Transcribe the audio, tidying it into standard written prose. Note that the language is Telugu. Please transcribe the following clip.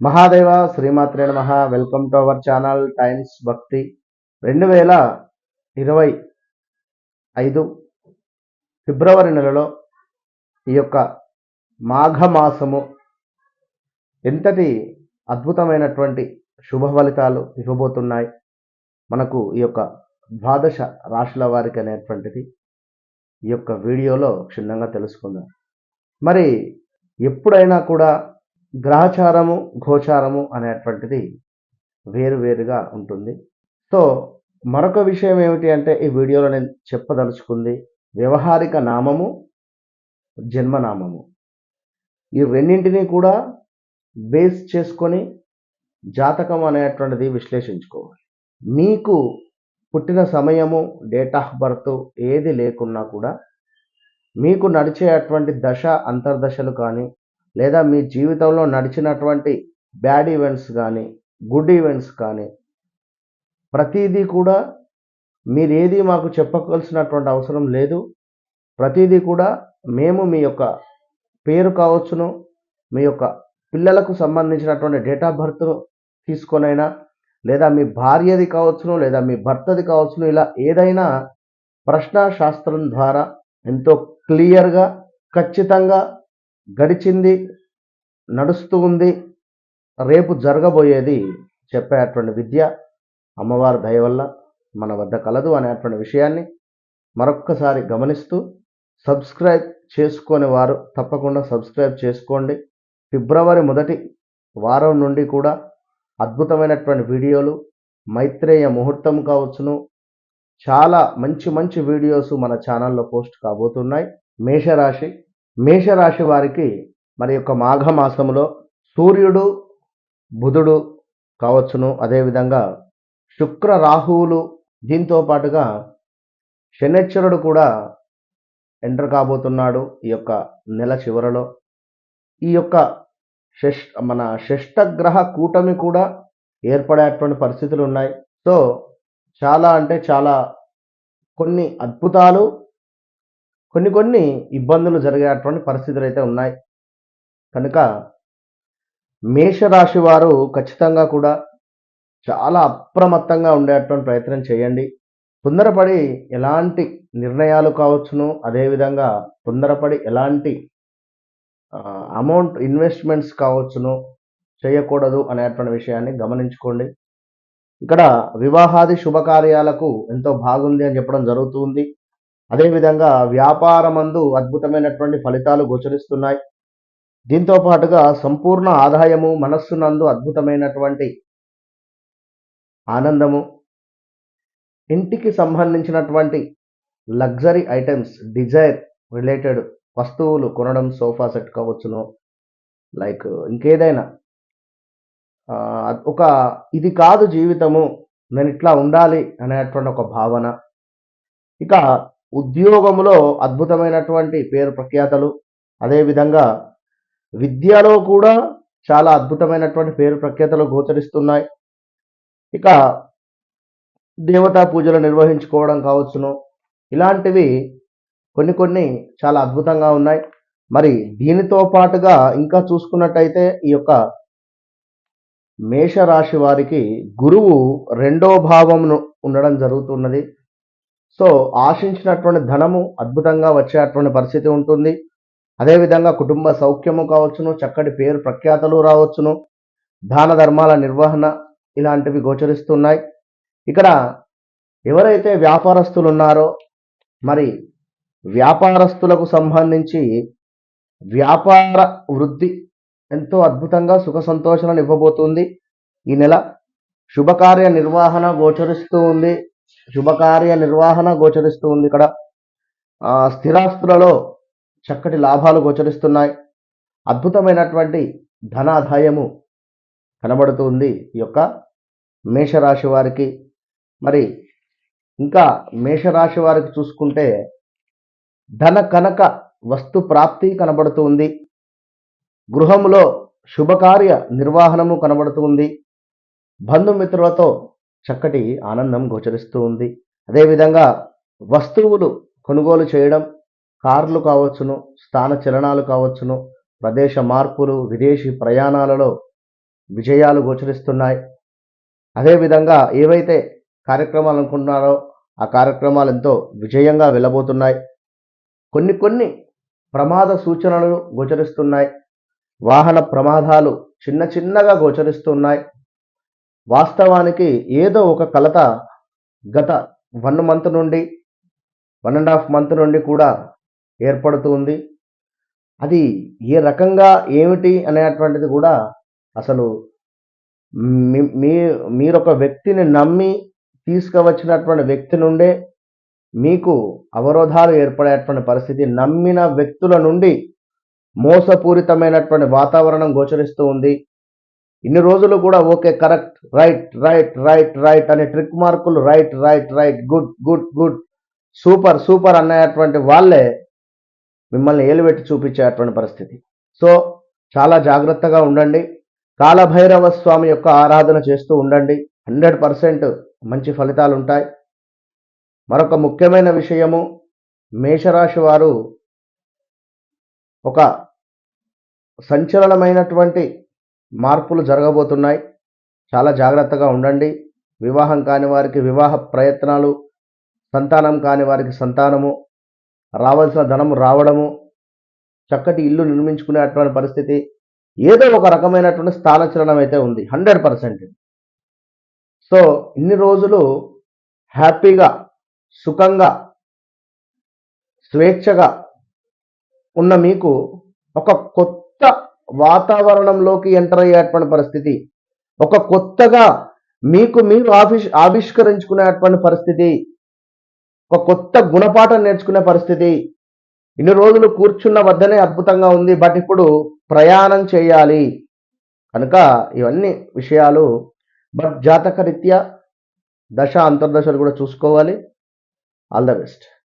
మహాదేవ శ్రీమాత్రే నమః. Welcome to our channel times భక్తి. 2025 ఫిబ్రవరి నెలలో ఈ యొక్క మాఘమాసము ఎంతటి అద్భుతమైనటువంటి శుభ ఫలితాలు ఇవ్వబోతున్నాయి మనకు ఈ యొక్క ద్వాదశ రాశుల వారికి అనేటువంటిది ఈ యొక్క వీడియోలో క్షుణ్ణంగా తెలుసుకుందాం. మరి ఎప్పుడైనా కూడా గ్రహచారము గోచారము అనేటువంటిది వేరువేరుగా ఉంటుంది. సో మరొక విషయం ఏమిటి అంటే ఈ వీడియోలో నేను చెప్పదలుచుకుంది వ్యవహారిక నామము, జన్మనామము. ఈ రెండింటినీ కూడా బేస్ చేసుకొని జాతకం అనేటువంటిది విశ్లేషించుకోవాలి. మీకు పుట్టిన సమయము, డేట్ ఆఫ్ బర్త్ ఏది లేకున్నా కూడా మీకు నడిచేటువంటి దశ అంతర్దశలు కానీ లేదా మీ జీవితంలో నడిచినటువంటి బ్యాడ్ ఈవెంట్స్ కానీ గుడ్ ఈవెంట్స్ కానీ ప్రతిదీ కూడా మీరేది మాకు చెప్పవలసినటువంటి అవసరం లేదు. ప్రతిదీ కూడా మేము మీ యొక్క పేరు కావచ్చును, మీ యొక్క పిల్లలకు సంబంధించినటువంటి డేట్ ఆఫ్ బర్త్ను తీసుకొనైనా లేదా మీ భార్యది కావచ్చును లేదా మీ భర్తది కావచ్చును, ఇలా ఏదైనా ప్రశ్నా శాస్త్రం ద్వారా ఎంతో క్లియర్గా ఖచ్చితంగా గడిచింది, నడుస్తూ ఉంది, రేపు జరగబోయేది చెప్పేటువంటి విద్య అమ్మవారి దయ వల్ల మన వద్ద కలదు అనేటువంటి విషయాన్ని మరొక్కసారి గమనిస్తూ సబ్స్క్రైబ్ చేసుకునే వారు తప్పకుండా సబ్స్క్రైబ్ చేసుకోండి. ఫిబ్రవరి మొదటి వారం నుండి కూడా అద్భుతమైనటువంటి వీడియోలు, మైత్రేయ ముహూర్తం కావచ్చును, చాలా మంచి మంచి వీడియోస్ మన ఛానల్లో పోస్ట్ కాబోతున్నాయి. మేషరాశి వారికి మరి యొక్క మాఘమాసంలో సూర్యుడు, బుధుడు కావచ్చును, అదేవిధంగా శుక్ర రాహువులు, దీంతో పాటుగా శనిశ్చరుడు కూడా ఎంటర్ కాబోతున్నాడు ఈ యొక్క నెల చివరలో. ఈ యొక్క మన షష్టగ్రహ కూటమి కూడా ఏర్పడేటువంటి పరిస్థితులు ఉన్నాయి. సో చాలా అంటే చాలా కొన్ని అద్భుతాలు, కొన్ని ఇబ్బందులు జరిగేటువంటి పరిస్థితులు అయితే ఉన్నాయి. కనుక మేషరాశి వారు ఖచ్చితంగా కూడా చాలా అప్రమత్తంగా ఉండేటువంటి ప్రయత్నం చేయండి. తొందరపడి ఎలాంటి నిర్ణయాలు కావచ్చును, అదేవిధంగా తొందరపడి ఎలాంటి అమౌంట్ ఇన్వెస్ట్మెంట్స్ కావచ్చును చేయకూడదు అనేటువంటి విషయాన్ని గమనించుకోండి. ఇక్కడ వివాహాది శుభకార్యాలకు ఎంతో బాగుంది అని చెప్పడం జరుగుతుంది. అదేవిధంగా వ్యాపారమందు అద్భుతమైనటువంటి ఫలితాలు గోచరిస్తున్నాయి. దీంతో పాటుగా సంపూర్ణ ఆదాయము, మనస్సునందు అద్భుతమైనటువంటి ఆనందము, ఇంటికి సంబంధించినటువంటి లగ్జరీ ఐటమ్స్, డిజైర్ రిలేటెడ్ వస్తువులు కొనడం, సోఫా సెట్ కావచ్చును, లైక్ ఇంకేదైనా ఒక ఇది కాదు జీవితము, నేను ఇట్లా ఉండాలి అనేటువంటి ఒక భావన. ఇక ఉద్యోగములో అద్భుతమైనటువంటి పేరు ప్రఖ్యాతలు, అదేవిధంగా విద్యలో కూడా చాలా అద్భుతమైనటువంటి పేరు ప్రఖ్యాతలు గోచరిస్తున్నాయి. ఇక దేవతా పూజలు నిర్వహించుకోవడం కావచ్చును, ఇలాంటివి కొన్ని చాలా అద్భుతంగా ఉన్నాయి. మరి దీనితో పాటుగా ఇంకా చూసుకున్నట్టయితే ఈ యొక్క మేషరాశి వారికి గురువు 2వ భావమును ఉండడం జరుగుతున్నది. సో ఆశించినటువంటి ధనము అద్భుతంగా వచ్చేటువంటి పరిస్థితి ఉంటుంది. అదేవిధంగా కుటుంబ సౌఖ్యము కావచ్చును, చక్కటి పేరు ప్రఖ్యాతలు రావచ్చును, దాన ధర్మాల నిర్వహణ ఇలాంటివి గోచరిస్తున్నాయి. ఇక్కడ ఎవరైతే వ్యాపారస్తులు ఉన్నారో మరి వ్యాపారస్తులకు సంబంధించి వ్యాపార వృద్ధి ఎంతో అద్భుతంగా సుఖ సంతోషాలను ఇవ్వబోతుంది. ఈ నెల శుభకార్య నిర్వహణ గోచరిస్తూ ఉంది. ఇక్కడ స్థిరాస్తులలో చక్కటి లాభాలు గోచరిస్తున్నాయి. అద్భుతమైనటువంటి ధనాదాయము కనబడుతుంది ఈ యొక్క మేషరాశి వారికి. మరి ఇంకా మేషరాశి వారికి చూసుకుంటే ధన కనక వస్తు ప్రాప్తి కనబడుతుంది. గృహములో శుభకార్య నిర్వహణము కనబడుతుంది. బంధుమిత్రులతో చక్కటి ఆనందం గోచరిస్తూ ఉంది. అదేవిధంగా వస్తువులు కొనుగోలు చేయడం, కార్లు కావచ్చును, స్థాన చలనాలు కావచ్చును, ప్రదేశ మార్పులు, విదేశీ ప్రయాణాలలో విజయాలు గోచరిస్తున్నాయి. అదేవిధంగా ఏవైతే కార్యక్రమాలు అనుకుంటున్నారో ఆ కార్యక్రమాలు ఎంతో విజయంగా వెళ్ళబోతున్నాయి. కొన్ని ప్రమాద సూచనలు గోచరిస్తున్నాయి. వాహన ప్రమాదాలు చిన్నగా గోచరిస్తున్నాయి. వాస్తవానికి ఏదో ఒక కలత గత 1 మంత్ నుండి 1.5 మంత్ నుండి కూడా ఏర్పడుతూ ఉంది. అది ఏ రకంగా ఏమిటి అనేటువంటిది కూడా అసలు మీరొక వ్యక్తిని నమ్మి తీసుకువచ్చినటువంటి వ్యక్తి నుండే మీకు అవరోధాలు ఏర్పడేటువంటి పరిస్థితి, నమ్మిన వ్యక్తుల నుండి మోసపూరితమైనటువంటి వాతావరణం గోచరిస్తూ ఉంది. ఇన్ని రోజులు కూడా okay, correct, right right right right అనే ట్రిక్ మార్కులు right right right good good good super super అనేటువంటి వాళ్ళే మిమ్మల్ని ఏలుబెట్టి చూపించేటువంటి పరిస్థితి. సో చాలా జాగ్రత్తగా ఉండండి. కాలభైరవ స్వామి యొక్క ఆరాధన చేస్తూ ఉండండి. 100% మంచి ఫలితాలు ఉంటాయి. మరొక ముఖ్యమైన విషయము, మేషరాశి వారు ఒక సంచలనమైనటువంటి మార్పులు జరగబోతున్నాయి. చాలా జాగ్రత్తగా ఉండండి. వివాహం కాని వారికి వివాహ ప్రయత్నాలు, సంతానం కాని వారికి సంతానము, రావాల్సిన ధనము రావడము, చక్కటి ఇల్లు నిర్మించుకునేటువంటి పరిస్థితి, ఏదో ఒక రకమైనటువంటి స్థానచలనం అయితే ఉంది 100%. సో ఇన్ని రోజులు హ్యాపీగా, సుఖంగా, స్వేచ్ఛగా ఉన్న మీకు ఒక కొత్త వాతావరణంలోకి ఎంటర్ అయ్యేటువంటి పరిస్థితి, ఒక కొత్తగా మీకు మీరు ఆవిష్కరించుకునేటువంటి పరిస్థితి, ఒక కొత్త గుణపాఠం నేర్చుకునే పరిస్థితి. ఇన్ని రోజులు కూర్చున్న వద్దనే అద్భుతంగా ఉంది, బట్ ఇప్పుడు ప్రయాణం చేయాలి కనుక ఇవన్నీ విషయాలు. బట్ జాతక రీత్యా దశ అంతర్దశలు కూడా చూసుకోవాలి. All the best.